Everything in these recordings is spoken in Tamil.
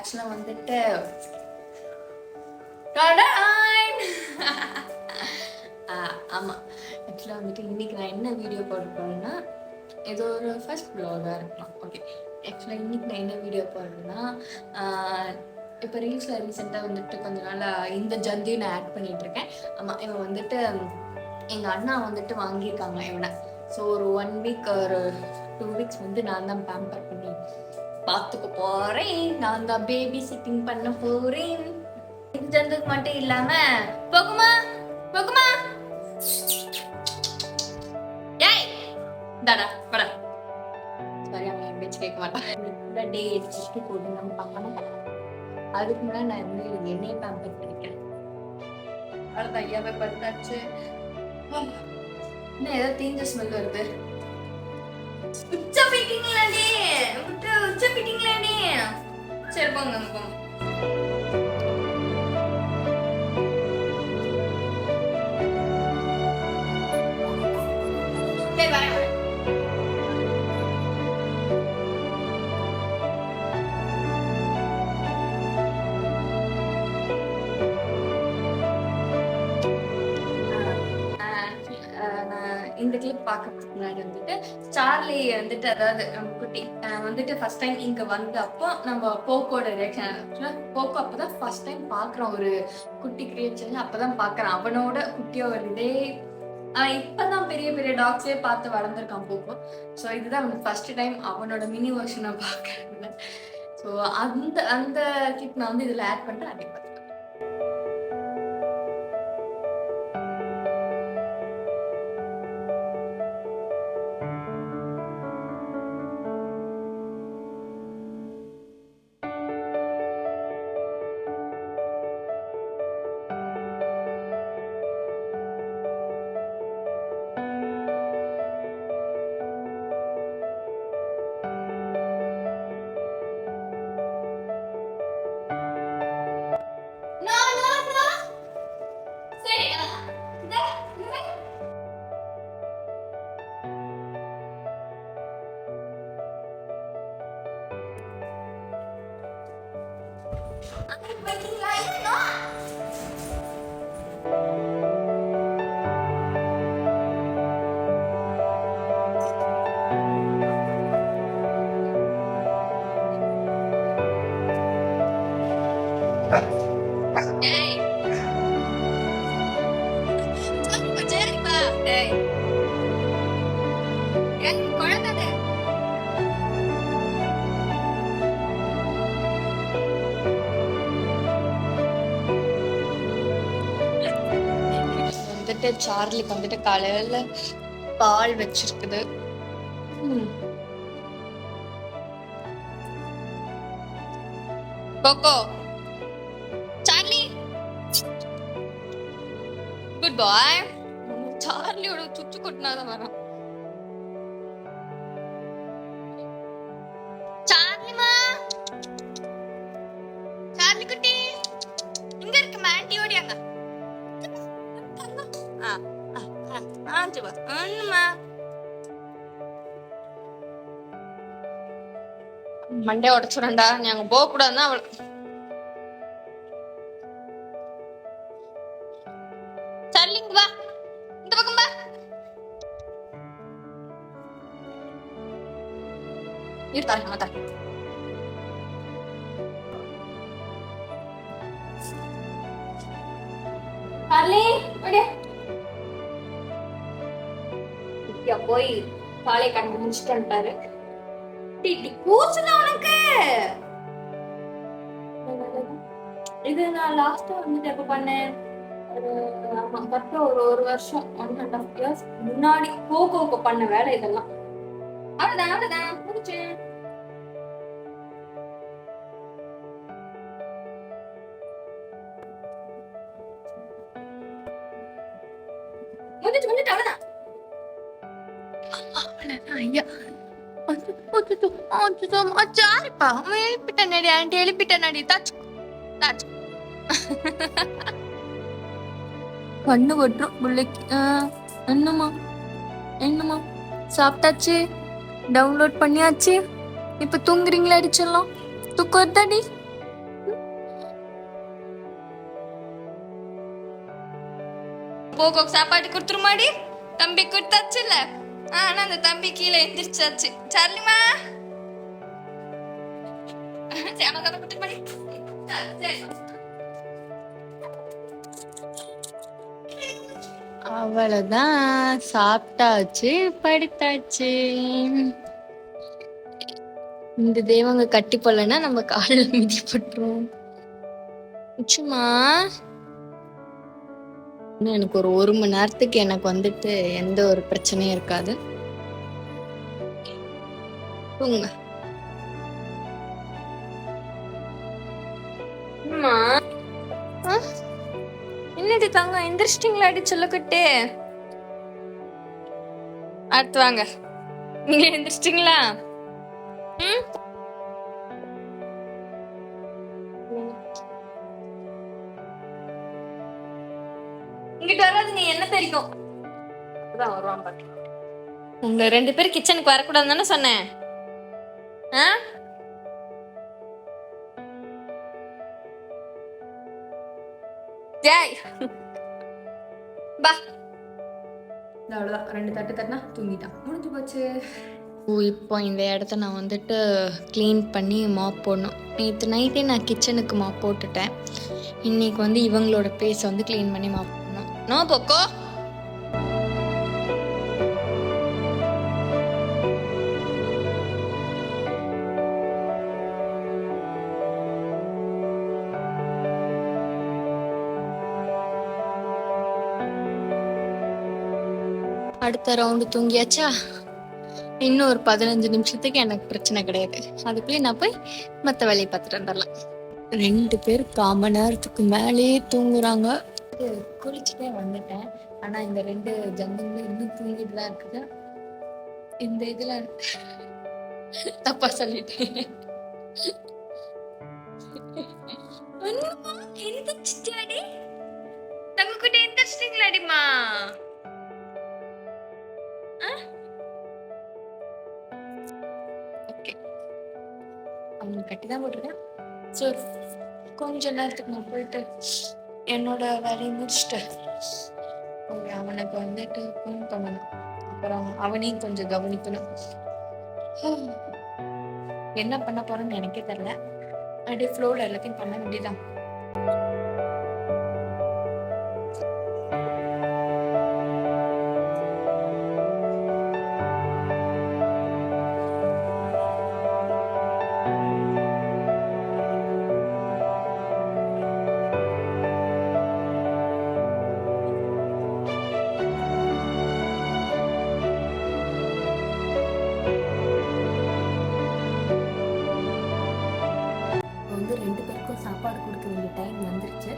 ஆக்சுவலாக வந்துட்டு ஆமாம், ஆக்சுவலாக வந்துட்டு இன்னைக்கு நான் என்ன வீடியோ போடுறேன்னா, ஏதோ ஒரு ஃபர்ஸ்ட் வ்ளாகாக இருக்கலாம். ஓகே, ஆக்சுவலாக இன்னைக்கு நான் என்ன வீடியோ போடுறேன்னா, இப்போ ரீசெண்டாக வந்துட்டு கொஞ்ச நாள் இந்த ஜந்தியும் நான் ஆட் பண்ணிட்டு இருக்கேன். ஆமாம், இவன் வந்துட்டு எங்கள் அண்ணா வந்துட்டு வாங்கியிருக்காங்க இவனை. ஸோ ஒரு 1 வீக் ஒரு 2 வீக்ஸ் வந்து நான் தான் பேம்பர் பண்ணி பார்த்துக்க போகிறேன். நான் தான் பேபி சிட்டிங் பண்ண போகிறேன். இது ஜந்துக்கு மட்டும் இல்லாமல் போகுமா போகுமா ஏய் தாடா படா சாரி, அவன் என் பேச்சு கேட்க மாட்டான். டே எடுத்துட்டு போட்டு நம்ம பார்க்கணும். அதுக்கு முன்னாடி நான் வந்து என்னையே பேம்பர் பண்ணிக்கிறேன். அவ்வளோதான், ஐயாவே படுத்தாச்சு. இன்னும் ஏதோ தீஞ்ச ஸ்மெல் வருது. உச்ச போயிட்டீங்களாடி, உச்ச போயிட்டீங்களாடி. சரி போங்க போங்க. சரி வரேன். இந்த கிளிப் பார்க்கறதுக்கு முன்னாடி வந்துட்டு சார்லி வந்துட்டு, அதாவது குட்டி வந்துட்டு ஃபர்ஸ்ட் டைம் இங்க வந்து அப்போ நம்ம போக்கோட ரியாக்ஷன், போக்கோ அப்பதான் ஃபர்ஸ்ட் டைம் பாக்குறோம் ஒரு குட்டி கிரியேச்சர். அப்பதான் பாக்குறான் அவனோட குட்டியோ வருதே. இப்பதான் பெரிய பெரிய டாக்ஸே பார்த்து வளர்ந்துருக்கான் போக்கோ. ஸோ இதுதான் வந்து ஃபர்ஸ்ட் டைம் அவனோட மினி வெர்ஷனை பார்க்கறதுல. ஸோ அந்த அந்த கிளிப் நான் வந்து இதுல ஆட் பண்றேன். அப்படி பார்த்து வந்துட்டு சார்லிக்கு வந்துட்டு காலையில பால் வச்சிருக்குது. கோகோ சார்லி குட் பாய். சார்லியோட சுச்சு கொட்டினாதான் வரான். சார்லிமா, சார்லி குட்டி இங்க இருக்கு. ஆண்டி ஓடியாங்க. மண்டே உடச்சுடா. நீ அங்க போக கூடாதுன்னா அவள் சார்லிங்க வா, இந்த பக்கம் வா. இருக்காரு மாத்தா. சார்லி ஓடியா. போய் காலை கண்டு முடிச்சுட்டு வந்துட்டாரு. உனக்கு இது நான் லாஸ்டா வந்துட்டு எப்ப பண்ணேன், ஒரு வருஷம் 1.5 years முன்னாடி போகோக்கு பண்ண வேலை இதெல்லாம். அவ்வளவுதான் முடிச்சேன். முடிச்சு அவ்வளவுதான். ஐயா எழுப்பிட்டேன் ஆண்டி, எழுப்பிட்டேன். கண்ணு வட்டுரும் பிள்ளைக்கு. என்னம்மா சாப்பிட்டாச்சு, டவுன்லோட் பண்ணியாச்சு. இப்ப தூங்குறீங்களா? அடிச்சிடலாம். தூக்கம் வருதாடி? போகோக்கு சாப்பாடு கொடுத்துருமாடி. தம்பி கொடுத்தாச்சுல்ல. ஆனா அந்த தம்பி கீழே எந்திரிச்சாச்சு. சார்லிமா அவ்வளவுதான், சாப்பிட்டாச்சு, படுத்தாச்சு. இந்த தெய்வங்க கட்டி போடலன்னா நம்ம காலில் மிதிப்பட்டுரும். சும்மா எனக்கு ஒரு மணி நேரத்துக்கு எனக்கு வந்துட்டு எந்த ஒரு பிரச்சனையும் இருக்காது. தூங்க. என்னடி தங்கம், எந்திரிச்சிட்டீங்களாடி சொல்லக்கிட்டே? அடுத்து வாங்க. நீங்க எந்திரிச்சிட்டீங்களா? இங்கிட்ட வராது, நீ என்ன தெரியும். அப்பதான் வருவான் பாட்டு. உங்க 2 பேரும் கிச்சனுக்கு வரக்கூடாதுன்னு தானே சொன்னேன். ஜாய் பா. அவ்வளோதான், 2 தட்டு தட்டினா தூங்கிட்டான், முடிஞ்சு போச்சு. இப்போ இந்த இடத்த நான் வந்துட்டு க்ளீன் பண்ணி மாப் போடணும். நேற்று நைட்டே நான் கிச்சனுக்கு மாப் போட்டுட்டேன். இன்னைக்கு வந்து இவங்களோட பிளேஸை வந்து க்ளீன் பண்ணி மாப் போடணும். நோ போக்கோ. அடுத்த ரவுண்டு தூங்கியாச்சா? இன்னும் ஒரு 15 நிமிஷத்துக்கு எனக்கு பிரச்சனை கிடையாது. அதுக்குள்ளே நான் போய் மற்ற வேலையை பார்த்துட்டு வந்துடலாம். 2 பேர் 1/4 மணி நேரத்துக்கு மேலேயே தூங்குறாங்க. குளிச்சுட்டே வந்துட்டேன். ஆனால் இந்த 2 ஜந்துங்களும் இன்னும் தூங்கிட்டு தான் இருக்குது. இந்த இதில் தப்பா சொல்லிட்டேன். தங்கக்குட்டி எந்திரிச்சிட்டீங்களாடிமா? அவங்க கட்டி தான் போட்டிருக்கேன். ஸோ கொஞ்ச நேரத்துக்கு நான் போயிட்டு என்னோட வேலையை முடிச்சுட்டு அவனுக்கு வந்துட்டு ஃபோன் பண்ணணும். அப்புறம் அவனையும் கொஞ்சம் கவனிக்கணும். என்ன பண்ண போறேன்னு எனக்கே தெரியல. அப்படியே ஃப்ளோவில் எல்லாத்தையும் பண்ண வேண்டியதான். சாப்பாடு கொடுக்க வேண்டிய டைம் வந்துருச்சு.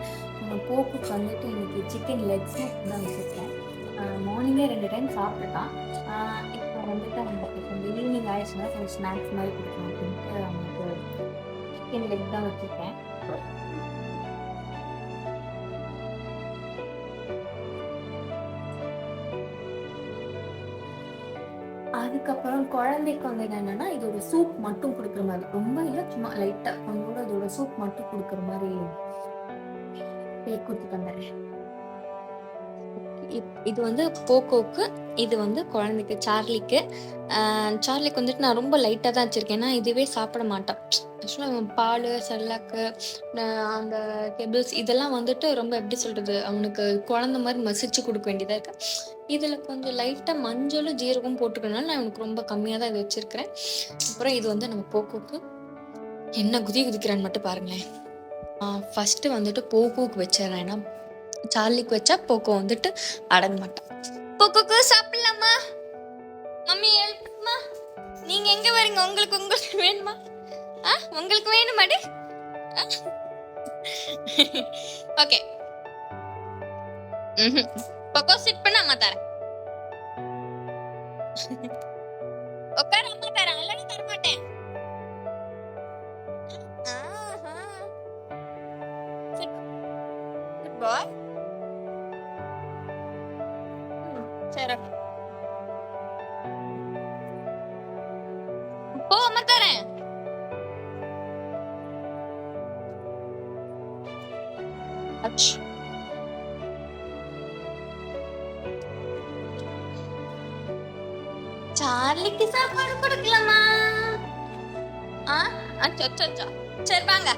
போக்குக்கு வந்துட்டு இன்னைக்கு சிக்கன் லெக் ஸ்நாக் தான் வச்சுருக்கேன். மார்னிங்கே 2 டைம் சாப்பிட்டுட்டான். இப்போ வந்துட்டு அவங்களுக்கு கொஞ்சம் ஈவினிங் ஆயிடுச்சுன்னா கொஞ்சம் ஸ்நாக்ஸ் மாதிரி கொடுக்கணும் அப்படின்ட்டு அவங்களுக்கு சிக்கன் லெக் தான் வச்சுருக்கேன். அதுக்கப்புறம் குழந்தைக்கு வந்து என்னென்னா இதோட சூப் மட்டும் கொடுக்குற மாதிரி, ரொம்ப இல்லை, சும்மா லைட்டாக கொஞ்சம் இதோட சூப் மட்டும் கொடுக்குற மாதிரி கொடுத்துட்டு வந்துடுறேன். இது வந்து போக்கோக்கு, இது வந்து குழந்தைக்கு சார்லிக்கு. சார்லிக்கு வந்துட்டு நான் ரொம்ப லைட்டாக தான் வச்சுருக்கேன். ஏன்னா இதுவே சாப்பிட மாட்டான். ஆக்சுவலாக பால், செல்லாக்கு, அந்த கெபிள்ஸ் இதெல்லாம் வந்துட்டு ரொம்ப எப்படி சொல்கிறது, அவனுக்கு குழந்த மாதிரி மசிச்சு கொடுக்க வேண்டியதாக இருக்கு. இதில் கொஞ்சம் லைட்டாக மஞ்சளும் ஜீரகம் போட்டுக்கிறதுனால நான் அவனுக்கு ரொம்ப கம்மியாக தான் இதை வச்சுருக்கிறேன். அப்புறம் இது வந்து நம்ம போக்கோக்கு என்ன குதிக்கிறான்னு மட்டும் பாருங்களேன். ஃபஸ்ட்டு வந்துட்டு போக்கோக்கு வச்சிடறேன். ஏன்னா சார்லிக்கு வச்சா போக்கோ வந்துட்டு அடங்க மாட்டான். போக்கோக்கு சாப்பிடலாமா? மம்மி ஹெல்ப்மா? நீங்க எங்க வரீங்க? உங்களுக்கு வேணுமா? உங்களுக்கு வேணுமாடி? ஓகே. போக்கோ சிட் பண்ண அம்மா தரேன். உட்கார அம்மா தரேன், இல்லைன்னா தர மாட்டேன். குட் பாய். சரி போ, அம்மா தரேன். சார்லிக்கு சாப்பாடு கொடுக்கலாமா? அச்சோ அச்சோ அச்சோ. சரி வாங்க,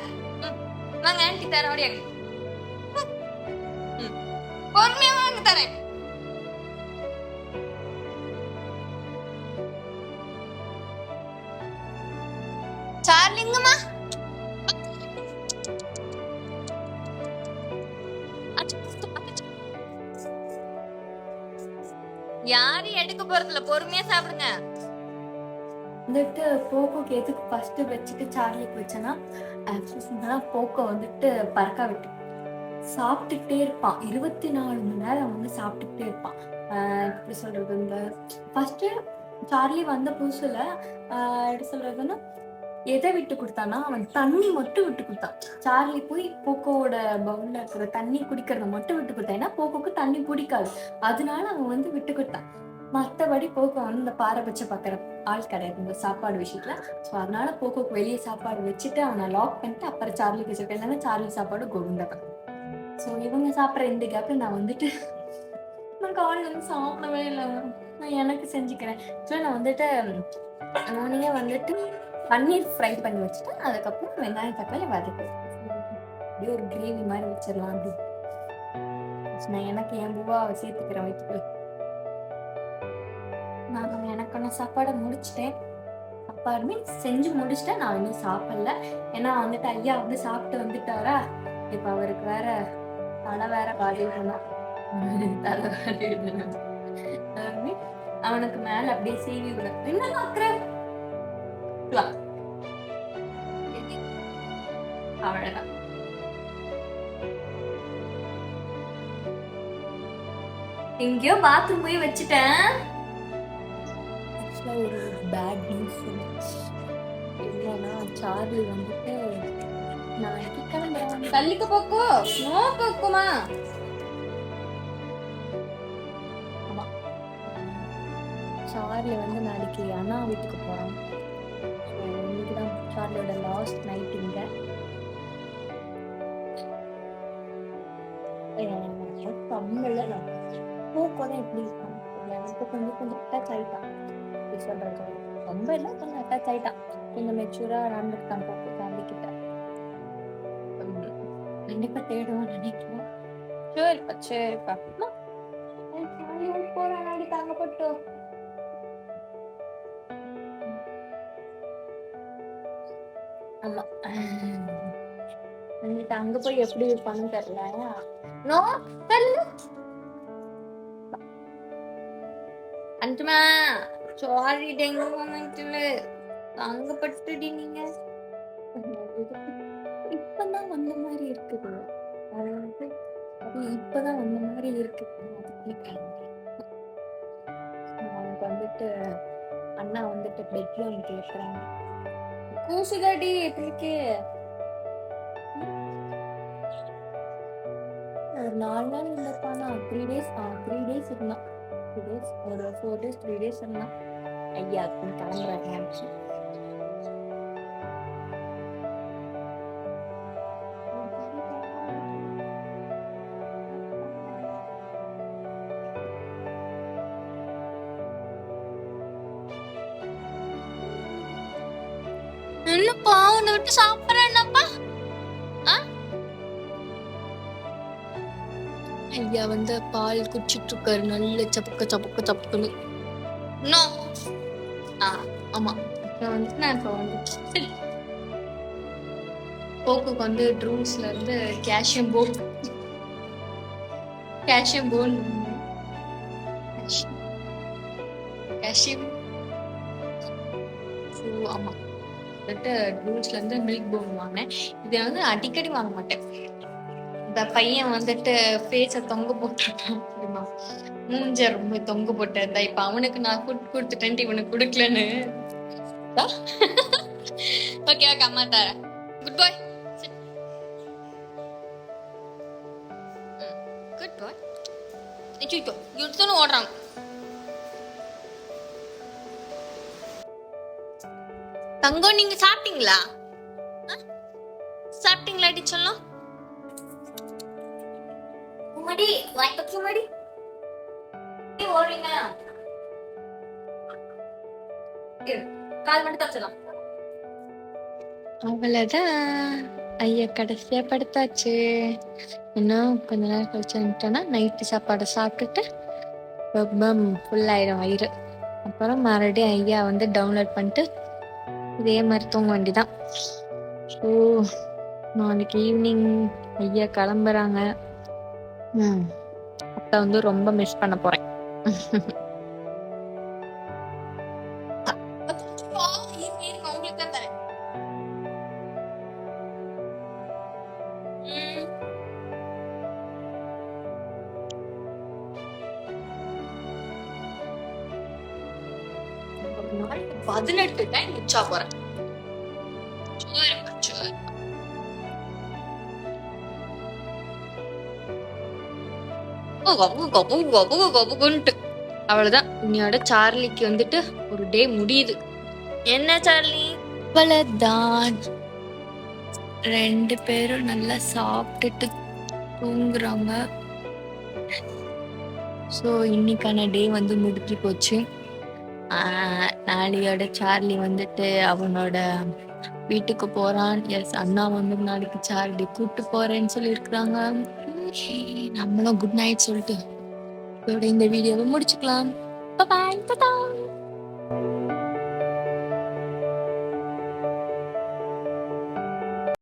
வாங்க ஆன்ட்டி தரேன், ஓடியாங்க. பொறுமையா வாங்க தரேன். சார்லிங்கம்மா யாரும் எடுக்க போறதில்ல, பொறுமையா சாப்பிடுங்க. வந்துட்டு போக்கோக்கு எதுக்கு ஃபர்ஸ்ட் வச்சுட்டு சார்லிக்கு வச்சேன்னா, ஆக்சுவலி போக்கோ வந்துட்டு பறக்க விட்டு சாப்பிட்டுட்டே இருப்பான். 24 மணி நேரம் வந்து சாப்பிட்டுட்டே இருப்பான். எப்படி சொல்றது, இந்த ஃபர்ஸ்ட் சார்லி வந்த புதுசுல எப்படி சொல்றதுன்னா, எதை விட்டு கொடுத்தானா, அவன் தண்ணி மட்டும் விட்டு கொடுத்தான். சார்லி போய் போக்கோவோட பவுல்ல இருக்கிற தண்ணி குடிக்கிறத மட்டும் விட்டு கொடுத்தான். ஏன்னா போக்கோக்கு தண்ணி பிடிக்காது, அதனால அவன் வந்து விட்டு கொடுத்தான். மற்றபடி போக்கோ வந்து இந்த பாரபட்சம் பார்க்குற ஆள் கிடையாது இந்த சாப்பாடு விஷயத்துல. ஸோ அதனால போக்கோக்கு வெளியே சாப்பாடு வச்சுட்டு அவனை லாக் பண்ணிட்டு அப்புறம் சார்லிக்கு வச்சிருக்கேன். இல்லைன்னா சார்லி சாப்பாடு கோவிந்தவன். ஸோ இவங்க சாப்பிட்ற இந்த கேப்ல நான் வந்துட்டு நான் காலையில இருந்து சாப்பிடவே இல்லை, நான் எனக்கு செஞ்சுக்கிறேன். ஸோ நான் வந்துட்டு மார்னிங்கே வந்துட்டு பன்னீர் ஃப்ரை பண்ணி வச்சுட்டேன். அதுக்கப்புறம் வெங்காயம் தக்காளி வதக்கு அப்படியே ஒரு கிரேவி மாதிரி வச்சிடலாம் அப்படி. நான் எனக்கு என் பூவா சேர்த்துக்கிறேன் வயிற்றுக்கு. நான் எனக்கான சாப்பாடை முடிச்சிட்டேன். சாப்பாடுமே செஞ்சு முடிச்சுட்டேன். நான் இன்னும் சாப்பிடல, ஏன்னா வந்துட்டு ஐயா வந்து சாப்பிட்டு வந்துட்டாரா. இப்ப அவருக்கு வேற தலை வேற காலிடணும், அவனுக்கு மேல அப்படியே சீவி விட என்ன பாக்குற அவ்வளவுதான். எங்கேயோ பாத்ரூம் போய் வச்சுட்டேன். ஒரு பேட் நியூஸ் இல்லைன்னா சார்லி வந்துட்டு நாளைக்கு கிளம்புறேன். தள்ளிக்கு போக்கோ நோ போக்குமா. ஆமா, சார்லி வந்து நாளைக்கு அண்ணா வீட்டுக்கு போறான். இன்னைக்குதான் சார்லியோட லாஸ்ட் நைட் இங்க. போக்கோதான் எப்படி இருக்கான், எனக்கு கொஞ்சம் அட்டாச் ஆயிட்டான். சொல்றது ரொம்ப இல்லை, கொஞ்சம் அட்டாச் ஆயிட்டான். கொஞ்சம் மெச்சூரா நடந்துட்டான் போக்கு ஃபேமிலி கிட்ட. கண்டிப்பா தேடுவான்னு நினைக்கிறேன். சரிப்பா சரிப்பா போறாடி தாங்க போட்டு. ஆமா, வந்துட்டு அங்க போய் எப்படி இருப்பான்னு தெரியல. நோ தெரியல அஞ்சுமா சாரி டெங்கு வந்துட்டு அங்க பட்டுடி. நீங்க இப்பதான் வந்த மாதிரி இருக்குது, அதாவது அது இப்பதான் வந்த மாதிரி இருக்குது. அவனுக்கு வந்துட்டு அண்ணா வந்துட்டு பெட்ல வந்து கேட்கறாங்க, கூசுதாடி எப்படிக்கு ஒரு 4 நாள் இருந்திருப்பானா. 3 days இருந்தான். 3 days ஒரு 4 days 3 days இருந்தான். ஐயா கிளம்புறாங்க. என்னப்பா உன்னை விட்டு சாப்பிட்றேன்னப்பா. ஐயா வந்து பால் குடிச்சிட்டு இருக்காரு, நல்ல சப்புக்குன்னு. நோ ஆமா, நான் இப்போ வந்து போக்குக்கு வந்து ட்ரூஸ்ல இருந்து கேல்சியம் போன் ஆமா ட்ரூஸ்ல இருந்து மில்க் போன் வாங்கினேன். இதை வந்து அடிக்கடி வாங்க மாட்டேன். இந்த பையன் வந்துட்டு பேச தொங்க போட்டுருப்பான் தெரியுமா, மூஞ்ச ரொம்ப தொங்க போட்டா. இப்ப அவனுக்கு நான் கொடுத்துட்டேன், இவனுக்கு கொடுக்கலன்னு. ஓகே ஓகே அம்மா தரேன். குட் பாய் குட் பாய். எடுத்துன்னு ஓடுறாங்க. தங்கம் நீங்க சாப்பிட்டீங்களா? சாப்பிட்டீங்களா சொல்லலாம். மடி வாய்ப்பு மடி ஓடுறீங்க. கால் மட்டும் தப்பிச்சிடலாம். அவ்வளோதான். ஐயா கடைசியா படுத்தாச்சு. இன்னும் கொஞ்ச நேரம் கழிச்சு வந்துட்டோன்னா நைட்டு சாப்பாடை சாப்பிட்டுட்டு ரொம்ப ஃபுல்லாயிடும் வயிறு. அப்புறம் மறுபடியும் ஐயா வந்து டவுன்லோட் பண்ணிட்டு இதே மாதிரி தூங்க வேண்டிதான். ஸோ நாளைக்கு ஈவினிங் ஐயா கிளம்புறாங்க. அப்போ வந்து ரொம்ப மிஸ் பண்ண போறேன். உங்களுக்கு தான் தரேன். நாளைக்கு 18 டைம் மிச்சா போறேன். அவ்வளவுதான். இன்னையோட சார்லிக்கு வந்துட்டு ஒரு டே முடியுது. என்ன சார்லி? அவ்வளவுதான். 2 பேரும் நல்லா சாப்பிட்டுட்டு தூங்குறாங்க. ஸோ இன்னைக்கான டே வந்து முடிஞ்சு போச்சு. நாளையோட சார்லி வந்துட்டு அவனோட வீட்டுக்கு போறான். எஸ், அண்ணா வந்து நாளைக்கு சார்லி கூப்பிட்டு போறேன்னு சொல்லியிருக்கிறாங்க. நம்மளும் குட் நைட் சொல்லிட்டு இதோட இந்த வீடியோவை முடிச்சுக்கலாம். பாய்.